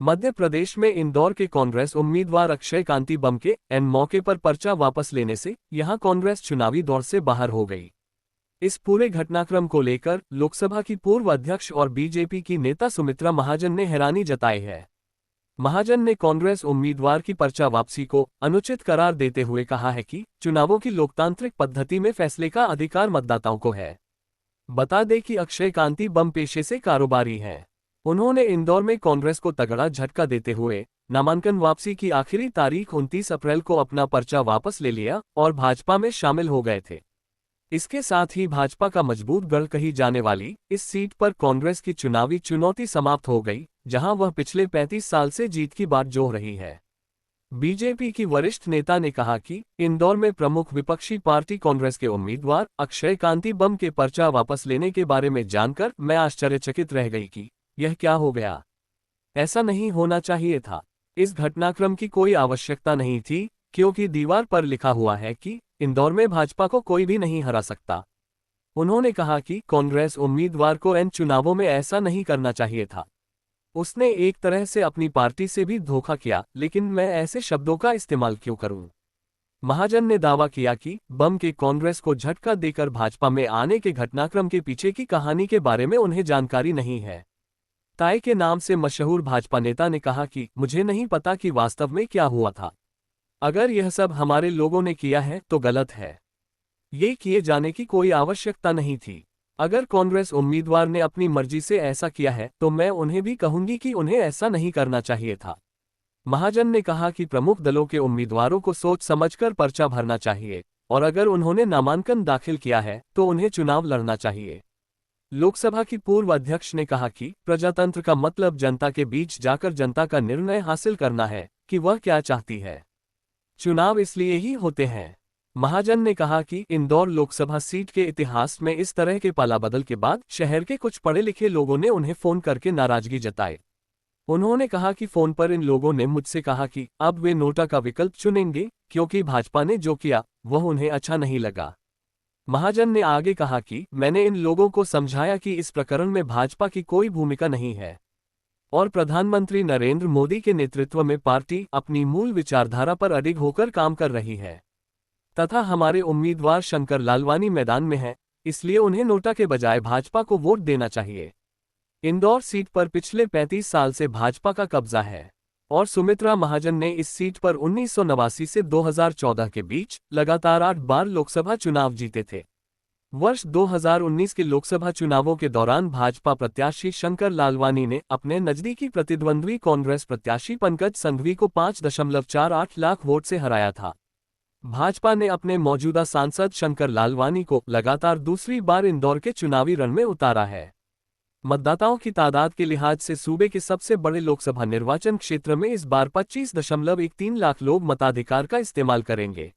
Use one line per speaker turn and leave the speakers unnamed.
मध्य प्रदेश में इंदौर के कांग्रेस उम्मीदवार अक्षय कांति बम के एन मौके पर पर्चा वापस लेने से यहां कांग्रेस चुनावी दौड़ से बाहर हो गई। इस पूरे घटनाक्रम को लेकर लोकसभा की पूर्व अध्यक्ष और बीजेपी की नेता सुमित्रा महाजन ने हैरानी जताई है। महाजन ने कांग्रेस उम्मीदवार की पर्चा वापसी को अनुचित करार देते हुए कहा है कि चुनावों की लोकतांत्रिक पद्धति में फैसले का अधिकार मतदाताओं को है। बता दें कि अक्षय कांति बम पेशे से कारोबारी हैं। उन्होंने इंदौर में कांग्रेस को तगड़ा झटका देते हुए नामांकन वापसी की आखिरी तारीख 29 अप्रैल को अपना पर्चा वापस ले लिया और भाजपा में शामिल हो गए थे। इसके साथ ही भाजपा का मजबूत गढ़ कही जाने वाली इस सीट पर कांग्रेस की चुनावी चुनौती समाप्त हो गई, जहां वह पिछले 35 साल से जीत की बात जोह रही है। बीजेपी की वरिष्ठ नेता ने कहा कि इंदौर में प्रमुख विपक्षी पार्टी कांग्रेस के उम्मीदवार अक्षय कांति बम के पर्चा वापस लेने के बारे में जानकर मैं आश्चर्यचकित रह गई कि यह क्या हो गया। ऐसा नहीं होना चाहिए था। इस घटनाक्रम की कोई आवश्यकता नहीं थी, क्योंकि दीवार पर लिखा हुआ है कि इंदौर में भाजपा को कोई भी नहीं हरा सकता। उन्होंने कहा कि कांग्रेस उम्मीदवार को इन चुनावों में ऐसा नहीं करना चाहिए था। उसने एक तरह से अपनी पार्टी से भी धोखा किया, लेकिन मैं ऐसे शब्दों का इस्तेमाल क्यों करूं? महाजन ने दावा किया कि बम के कांग्रेस को झटका देकर भाजपा में आने के घटनाक्रम के पीछे की कहानी के बारे में उन्हें जानकारी नहीं है। ताई के नाम से मशहूर भाजपा नेता ने कहा कि मुझे नहीं पता कि वास्तव में क्या हुआ था। अगर यह सब हमारे लोगों ने किया है तो गलत है। ये किए जाने की कोई आवश्यकता नहीं थी। अगर कांग्रेस उम्मीदवार ने अपनी मर्जी से ऐसा किया है तो मैं उन्हें भी कहूंगी कि उन्हें ऐसा नहीं करना चाहिए था। महाजन ने कहा कि प्रमुख दलों के उम्मीदवारों को सोच समझकर पर्चा भरना चाहिए और अगर उन्होंने नामांकन दाखिल किया है तो उन्हें चुनाव लड़ना चाहिए। लोकसभा की पूर्व अध्यक्ष ने कहा कि प्रजातंत्र का मतलब जनता के बीच जाकर जनता का निर्णय हासिल करना है कि वह क्या चाहती है। चुनाव इसलिए ही होते हैं। महाजन ने कहा कि इंदौर लोकसभा सीट के इतिहास में इस तरह के पालाबदल के बाद शहर के कुछ पढ़े लिखे लोगों ने उन्हें फोन करके नाराजगी जताई। उन्होंने कहा कि फोन पर इन लोगों ने मुझसे कहा कि अब वे नोटा का विकल्प चुनेंगे क्योंकि भाजपा ने जो किया वह उन्हें अच्छा नहीं लगा। महाजन ने आगे कहा कि मैंने इन लोगों को समझाया कि इस प्रकरण में भाजपा की कोई भूमिका नहीं है और प्रधानमंत्री नरेंद्र मोदी के नेतृत्व में पार्टी अपनी मूल विचारधारा पर अडिग होकर काम कर रही है तथा हमारे उम्मीदवार शंकर लालवानी मैदान में हैं, इसलिए उन्हें नोटा के बजाय भाजपा को वोट देना चाहिए। इंदौर सीट पर पिछले 35 साल से भाजपा का कब्जा है और सुमित्रा महाजन ने इस सीट पर 1989 से 2014 के बीच लगातार 8 बार लोकसभा चुनाव जीते थे। वर्ष 2019 के लोकसभा चुनावों के दौरान भाजपा प्रत्याशी शंकर लालवानी ने अपने नजदीकी प्रतिद्वंद्वी कांग्रेस प्रत्याशी पंकज संघवी को 5.48 लाख वोट से हराया था। भाजपा ने अपने मौजूदा सांसद शंकर लालवानी को लगातार दूसरी बार इंदौर के चुनावी रण में उतारा है। मतदाताओं की तादाद के लिहाज से सूबे के सबसे बड़े लोकसभा निर्वाचन क्षेत्र में इस बार 25.13 लाख लोग मताधिकार का इस्तेमाल करेंगे।